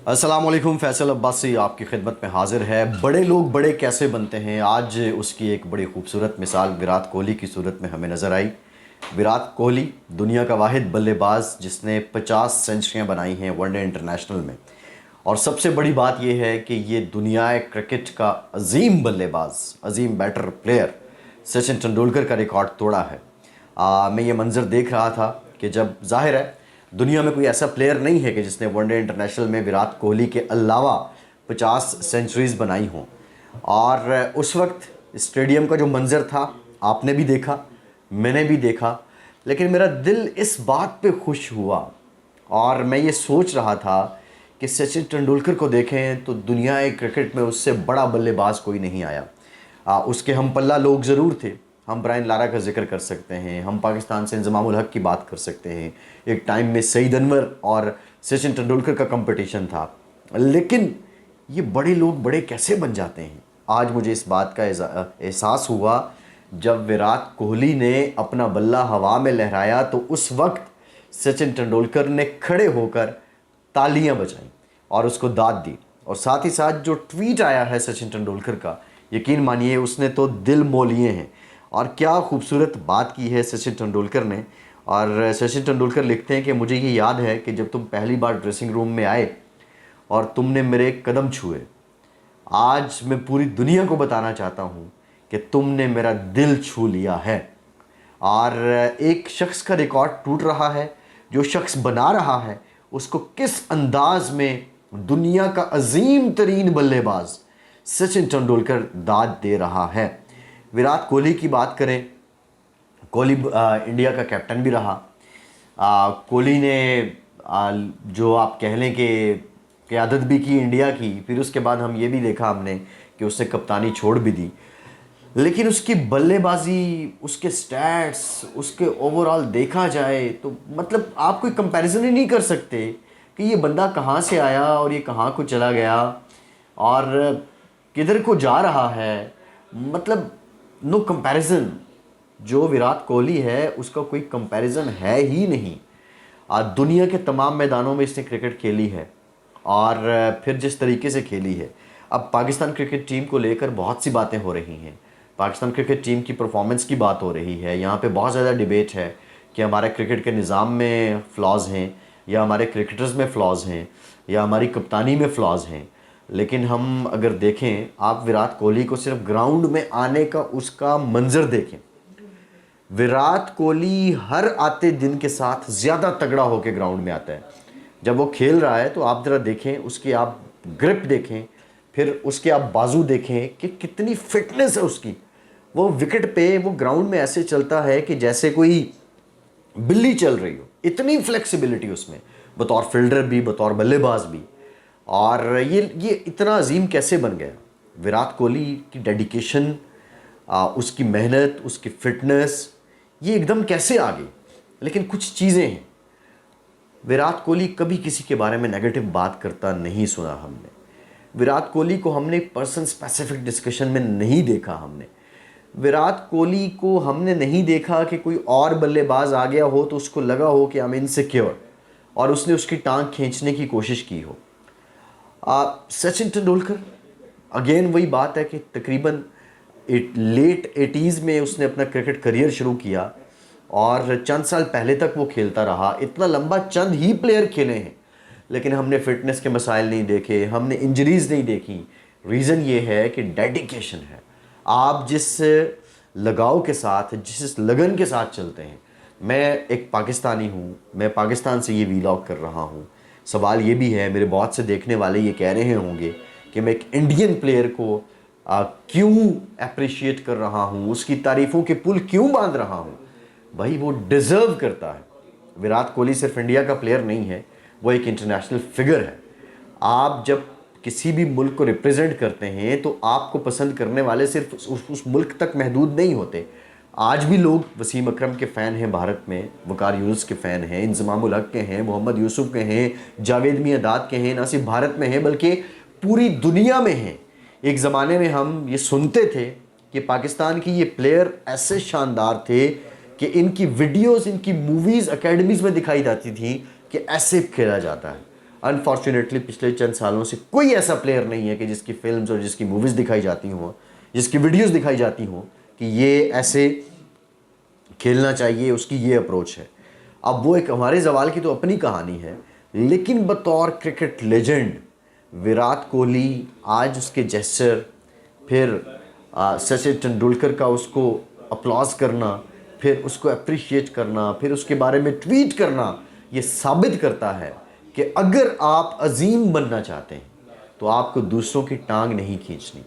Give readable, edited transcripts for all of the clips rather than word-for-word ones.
अस्सलाम वालेकुम। फैसल अब्बासी आपकी खिदमत में हाजिर है। बड़े लोग बड़े कैसे बनते हैं, आज उसकी एक बड़ी खूबसूरत मिसाल विराट कोहली की सूरत में हमें नज़र आई। विराट कोहली दुनिया का वाहिद बल्लेबाज जिसने 50 सेंचुरियाँ बनाई हैं वनडे इंटरनेशनल में। और सबसे बड़ी बात यह है कि ये दुनिया क्रिकेट का अजीम बल्लेबाज, अजीम बैटर प्लेयर सचिन तेंदुलकर का रिकॉर्ड तोड़ा है। मैं ये मंज़र देख रहा था कि जब जाहिर है दुनिया में कोई ऐसा प्लेयर नहीं है कि जिसने वनडे इंटरनेशनल में विराट कोहली के अलावा 50 सेंचुरीज़ बनाई हों। और उस वक्त स्टेडियम का जो मंज़र था आपने भी देखा, मैंने भी देखा, लेकिन मेरा दिल इस बात पे खुश हुआ और मैं ये सोच रहा था कि सचिन तेंदुलकर को देखें तो दुनिया क्रिकेट में उससे बड़ा बल्लेबाज कोई नहीं आया। उसके हम पल्ला लोग ज़रूर थे। हम ब्रायन लारा का जिक्र कर सकते हैं, हम पाकिस्तान से इंज़माम उल हक की बात कर सकते हैं। एक टाइम में सईद अनवर और सचिन तेंदुलकर का कंपटीशन था, लेकिन ये बड़े लोग बड़े कैसे बन जाते हैं। आज मुझे इस बात का एहसास हुआ जब विराट कोहली ने अपना बल्ला हवा में लहराया तो उस वक्त सचिन तेंदुलकर ने खड़े होकर तालियां बजाईं और उसको दाद दी। और साथ ही साथ जो ट्वीट आया है सचिन तेंदुलकर का, यकीन मानिए उसने तो दिल मोह लिए हैं। और क्या खूबसूरत बात की है सचिन तेंदुलकर ने। और सचिन तेंदुलकर लिखते हैं कि मुझे ये याद है कि जब तुम पहली बार ड्रेसिंग रूम में आए और तुमने मेरे कदम छुए, आज मैं पूरी दुनिया को बताना चाहता हूँ कि तुमने मेरा दिल छू लिया है। और एक शख्स का रिकॉर्ड टूट रहा है, जो शख्स बना रहा है उसको किस अंदाज में दुनिया का अजीम तरीन बल्लेबाज सचिन तेंदुलकर दाद दे रहा है। विराट कोहली की बात करें, कोहली इंडिया का कैप्टन भी रहा। कोहली ने जो आप कह लें कि क़यादत भी की इंडिया की, फिर उसके बाद हम ये भी देखा हमने कि उसने कप्तानी छोड़ भी दी। लेकिन उसकी बल्लेबाजी, उसके स्टैट्स, उसके ओवरऑल देखा जाए तो मतलब आप कोई कंपैरिजन ही नहीं कर सकते कि ये बंदा कहाँ से आया और ये कहाँ को चला गया और किधर को जा रहा है। मतलब नो कंपैरिजन। जो विराट कोहली है उसका कोई कंपैरिजन है ही नहीं। आज दुनिया के तमाम मैदानों में इसने क्रिकेट खेली है और फिर जिस तरीके से खेली है। अब पाकिस्तान क्रिकेट टीम को लेकर बहुत सी बातें हो रही हैं, पाकिस्तान क्रिकेट टीम की परफॉर्मेंस की बात हो रही है। यहाँ पे बहुत ज़्यादा डिबेट है कि हमारे क्रिकेट के निज़ाम में फ़्लॉज़ हैं या हमारे क्रिकेटर्स में फ़्लॉज़ हैं या हमारी कप्तानी में फ़्लॉज़ हैं। लेकिन हम अगर देखें, आप विराट कोहली को सिर्फ ग्राउंड में आने का उसका मंज़र देखें। विराट कोहली हर आते दिन के साथ ज़्यादा तगड़ा होकर ग्राउंड में आता है। जब वो खेल रहा है तो आप ज़रा देखें, उसकी आप ग्रिप देखें, फिर उसके आप बाजू देखें कि कितनी फिटनेस है उसकी। वो विकेट पे, वो ग्राउंड में ऐसे चलता है कि जैसे कोई बिल्ली चल रही हो, इतनी फ्लेक्सिबिलिटी उसमें, बतौर फील्डर भी, बतौर बल्लेबाज भी। और ये इतना अजीम कैसे बन गया। विराट कोहली की डेडिकेशन, उसकी मेहनत, उसकी फिटनेस, ये एकदम कैसे आ गई। लेकिन कुछ चीज़ें हैं, विराट कोहली कभी किसी के बारे में नेगेटिव बात करता नहीं सुना हमने। विराट कोहली को हमने पर्सन स्पेसिफिक डिस्कशन में नहीं देखा। हमने विराट कोहली को हमने नहीं देखा कि कोई और बल्लेबाज आ गया हो तो उसको लगा हो कि आई एम इनसिक्योर और उसने उसकी टांग खींचने की कोशिश की हो। सचिन तेंदुलकर, अगेन वही बात है कि तकरीबन लेट 80s में उसने अपना क्रिकेट करियर शुरू किया और चंद साल पहले तक वो खेलता रहा। इतना लंबा चंद ही प्लेयर खेले हैं, लेकिन हमने फिटनेस के मसाइल नहीं देखे, हमने इंजरीज़ नहीं देखी। रीज़न ये है कि डेडिकेशन है। आप जिस लगाव के साथ, जिस लगन के साथ चलते हैं। मैं एक पाकिस्तानी हूँ, मैं पाकिस्तान से ये वीलॉग कर रहा हूँ। सवाल ये भी है, मेरे बहुत से देखने वाले ये कह रहे होंगे कि मैं एक इंडियन प्लेयर को क्यों अप्रिशिएट कर रहा हूँ, उसकी तारीफ़ों के पुल क्यों बांध रहा हूँ। भाई वो डिज़र्व करता है। विराट कोहली सिर्फ इंडिया का प्लेयर नहीं है, वो एक इंटरनेशनल फिगर है। आप जब किसी भी मुल्क को रिप्रेजेंट करते हैं तो आपको पसंद करने वाले सिर्फ उस मुल्क तक महदूद नहीं होते। आज भी लोग वसीम अकरम के फ़ैन हैं भारत में, वकार यूनुस के फ़ैन हैं, इंज़माम उल हक के हैं, मोहम्मद यूसुफ के हैं, जावेद मियांदाद के हैं। ना सिर्फ भारत में हैं बल्कि पूरी दुनिया में हैं। एक ज़माने में हम ये सुनते थे कि पाकिस्तान की ये प्लेयर ऐसे शानदार थे कि इनकी वीडियोस, इनकी मूवीज़ एकेडमीज़ में दिखाई जाती थी कि ऐसे खेला जाता है। अनफॉर्चुनेटली पिछले चंद सालों से कोई ऐसा प्लेयर नहीं है कि जिसकी फिल्म्स और जिसकी मूवीज़ दिखाई जाती हों, जिसकी वीडियोस दिखाई जाती हों कि ये ऐसे खेलना चाहिए, उसकी ये अप्रोच है। अब वो एक हमारे जवाल की तो अपनी कहानी है, लेकिन बतौर क्रिकेट लेजेंड विराट कोहली आज उसके जेस्चर, फिर सचिन तेंदुलकर का उसको अपलॉज करना, फिर उसको अप्रिशिएट करना, फिर उसके बारे में ट्वीट करना, ये साबित करता है कि अगर आप अजीम बनना चाहते हैं तो आपको दूसरों की टांग नहीं खींचनी।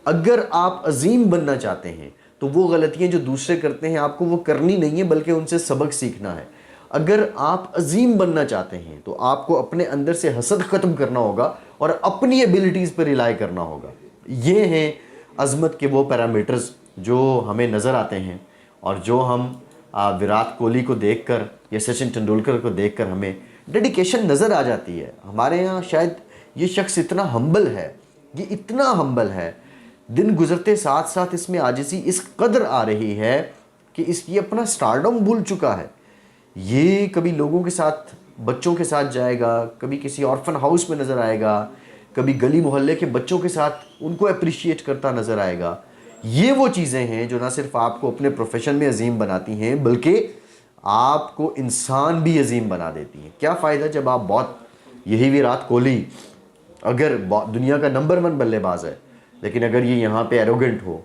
अगर आप अजीम बनना चाहते हैं तो वो गलतियां जो दूसरे करते हैं आपको वो करनी नहीं है, बल्कि उनसे सबक सीखना है। अगर आप अजीम बनना चाहते हैं तो आपको अपने अंदर से हसद ख़त्म करना होगा और अपनी एबिलिटीज़ पर रिलाई करना होगा। ये हैं अज़मत के वो पैरामीटर्स जो हमें नज़र आते हैं और जो हम विराट कोहली को देखकर या सचिन तेंदुलकर को देखकर हमें डेडिकेशन नज़र आ जाती है। हमारे यहाँ शायद ये शख्स इतना हम्बल है, ये इतना हम्बल है, दिन गुजरते साथ साथ इसमें आजिज़ी इस कदर आ रही है कि ये अपना स्टारडम भूल चुका है। ये कभी लोगों के साथ, बच्चों के साथ जाएगा, कभी किसी ऑर्फन हाउस में नज़र आएगा, कभी गली मोहल्ले के बच्चों के साथ उनको अप्रिशिएट करता नज़र आएगा। ये वो चीज़ें हैं जो ना सिर्फ आपको अपने प्रोफेशन में अजीम बनाती हैं, बल्कि आपको इंसान भी अजीम बना देती हैं। क्या फ़ायदा जब आप बहुत, यही विराट कोहली अगर दुनिया का नंबर 1 बल्लेबाज है, लेकिन अगर ये यहाँ पे एरोगेंट हो,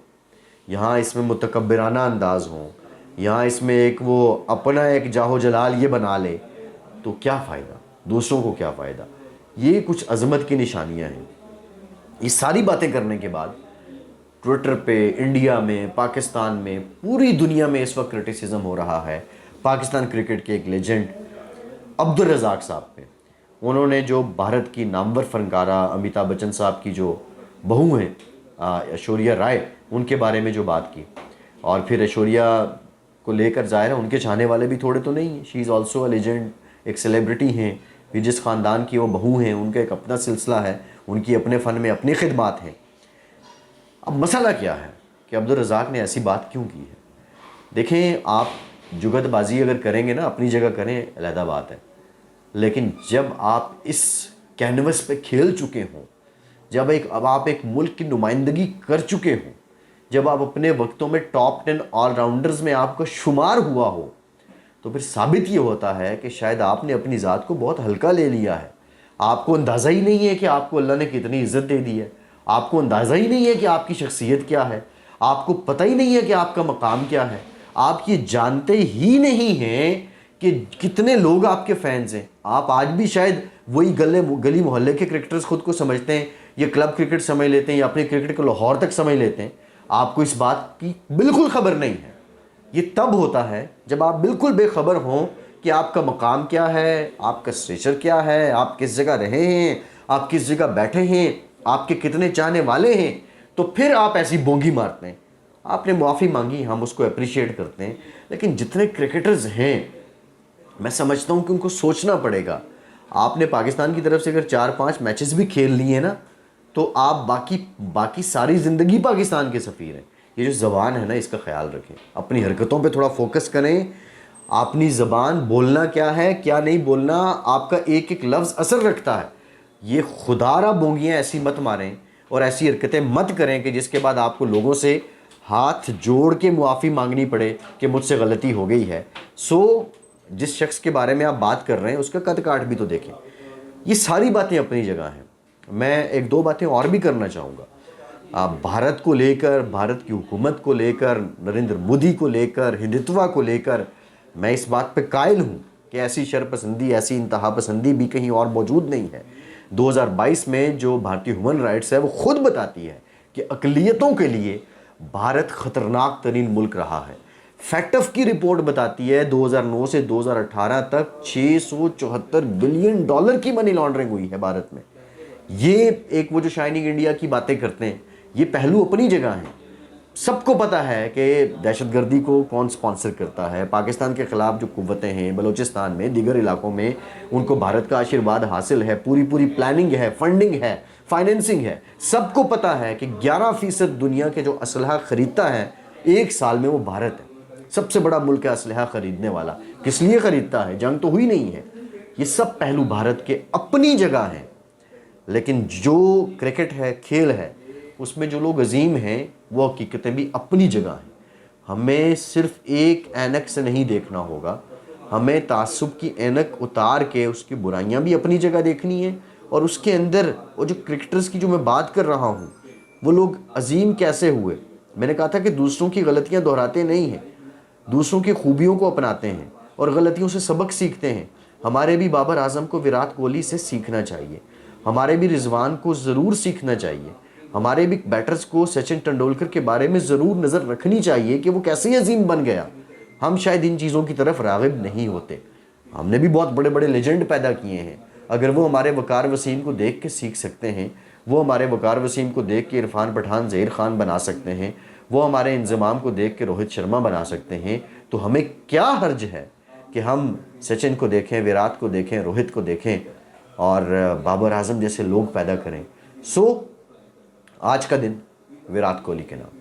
यहाँ इसमें मुतकब्बिराना अंदाज हो, यहाँ इसमें एक वो अपना एक जाहो जलाल ये बना ले, तो क्या फ़ायदा, दूसरों को क्या फ़ायदा। ये कुछ अज़मत की निशानियाँ हैं। ये सारी बातें करने के बाद ट्विटर पे, इंडिया में, पाकिस्तान में, पूरी दुनिया में इस वक्त क्रिटिसिज्म हो रहा है पाकिस्तान क्रिकेट के एक लेजेंड अब्दुल रज़ाक साहब पे। उन्होंने जो भारत की नामवर फनकारा अमिताभ बच्चन साहब की जो बहू हैं ऐश्वर्या राय, उनके बारे में जो बात की, और फिर ऐश्वर्या को लेकर ज़ाहिर है उनके चाहने वाले भी थोड़े तो नहीं हैं। She is also a legend, एक सेलिब्रिटी हैं, फिर जिस ख़ानदान की वो बहू हैं उनका एक अपना सिलसिला है, उनकी अपने फ़न में अपनी खिदमात हैं। अब मसला क्या है कि अब्दुल रज़ाक ने ऐसी बात क्यों की है। देखें, आप जुगतबाजी अगर करेंगे ना, अपनी जगह करें, अलहदा बात है, लेकिन जब आप इस कैनवस पे खेल चुके हों, जब अब आप एक मुल्क की नुमाइंदगी कर चुके हों, जब आप अपने वक्तों में टॉप 10 ऑलराउंडर्स में आपका शुमार हुआ हो, तो फिर साबित ये होता है कि शायद आपने अपनी ज़ात को बहुत हल्का ले लिया है। आपको अंदाज़ा ही नहीं है कि आपको अल्लाह ने कितनी इज़्ज़त दे दी है। आपको अंदाज़ा ही नहीं है कि आपकी शख्सियत क्या है। आपको पता ही नहीं है कि आपका मकाम क्या है। आप ये जानते ही नहीं हैं कि कितने लोग आपके फैंस हैं। आप आज भी शायद वही गली मोहल्ले के क्रिकेटर्स खुद को समझते हैं, ये क्लब क्रिकेट समझ लेते हैं या अपने क्रिकेट को लाहौर तक समझ लेते हैं। आपको इस बात की बिल्कुल खबर नहीं है। ये तब होता है जब आप बिल्कुल बेखबर हों कि आपका मकाम क्या है, आपका स्ट्रेचर क्या है, आप किस जगह रहे हैं, आप किस जगह बैठे हैं, आपके कितने चाहने वाले हैं, तो फिर आप ऐसी बोंगी मारते हैं। आपने माफ़ी मांगी, हम उसको अप्रिशिएट करते हैं, लेकिन जितने क्रिकेटर्स हैं मैं समझता हूँ कि उनको सोचना पड़ेगा। आपने पाकिस्तान की तरफ से अगर 4-5 मैचेस भी खेल लिए ना, तो आप बाकी सारी ज़िंदगी पाकिस्तान के सफ़ीर हैं। ये जो ज़बान है ना, इसका ख्याल रखें, अपनी हरकतों पे थोड़ा फोकस करें। अपनी ज़बान, बोलना क्या है क्या नहीं बोलना, आपका एक एक लफ्ज़ असर रखता है। ये खुदारा बोंगियाँ ऐसी मत मारें और ऐसी हरकतें मत करें कि जिसके बाद आपको लोगों से हाथ जोड़ के मुआफ़ी मांगनी पड़े कि मुझसे गलती हो गई है। जिस शख्स के बारे में आप बात कर रहे हैं उसका कद काठ भी तो देखें। ये सारी बातें अपनी जगह हैं। मैं 1-2 बातें और भी करना चाहूँगा। भारत को लेकर, भारत की हुकूमत को लेकर, नरेंद्र मोदी को लेकर, हिंदुत्व को लेकर मैं इस बात पे कायल हूँ कि ऐसी शरपसंदी, ऐसी इंतहा पसंदी भी कहीं और मौजूद नहीं है। 2022 में जो भारतीय ह्यूमन राइट्स है वो खुद बताती है कि अक़लियतों के लिए भारत ख़तरनाक तरीन मुल्क रहा है। फैक्टफ की रिपोर्ट बताती है 2009 से 2018 तक $674 बिलियन की मनी लॉन्ड्रिंग हुई है भारत में। ये एक वो जो शाइनिंग इंडिया की बातें करते हैं, ये पहलू अपनी जगह हैं। सबको पता है कि दहशतगर्दी को कौन स्पॉन्सर करता है। पाकिस्तान के ख़िलाफ़ जो कुव्वतें हैं बलूचिस्तान में, दीगर इलाकों में, उनको भारत का आशीर्वाद हासिल है। पूरी प्लानिंग है, फंडिंग है, फाइनेंसिंग है। सबको पता है कि 11% दुनिया के जो असलहा ख़रीदता है एक साल में वो भारत है। सबसे बड़ा मुल्क है असलहा ख़रीदने वाला। किस लिए ख़रीदता है? जंग तो हुई नहीं है। ये सब पहलू भारत के अपनी जगह हैं, लेकिन जो क्रिकेट है, खेल है, उसमें जो लोग अजीम हैं वो हकीकतें भी अपनी जगह हैं। हमें सिर्फ एक ऐनक से नहीं देखना होगा, हमें तासुब की ऐनक उतार के उसकी बुराइयां भी अपनी जगह देखनी है, और उसके अंदर वो जो क्रिकेटर्स की जो मैं बात कर रहा हूँ, वो लोग अजीम कैसे हुए। मैंने कहा था कि दूसरों की गलतियाँ दोहराते नहीं हैं, दूसरों की खूबियों को अपनाते हैं और गलतियों से सबक सीखते हैं। हमारे भी बाबर आजम को विराट कोहली से सीखना चाहिए, हमारे भी रिजवान को ज़रूर सीखना चाहिए, हमारे भी बैटर्स को सचिन तेंदुलकर के बारे में ज़रूर नज़र रखनी चाहिए कि वो कैसे अजीम बन गया। हम शायद इन चीज़ों की तरफ राग़िब नहीं होते। हमने भी बहुत बड़े बड़े लेजेंड पैदा किए हैं। अगर वो हमारे वकार वसीम को देख के सीख सकते हैं, वो हमारे वकार वसीम को देख के इरफान पठान ज़हीर खान बना सकते हैं, वो हमारे इंज़माम को देख के रोहित शर्मा बना सकते हैं, तो हमें क्या हर्ज है कि हम सचिन को देखें, विराट को देखें, रोहित को देखें और बाबर आजम जैसे लोग पैदा करें। सो आज का दिन विराट कोहली के नाम।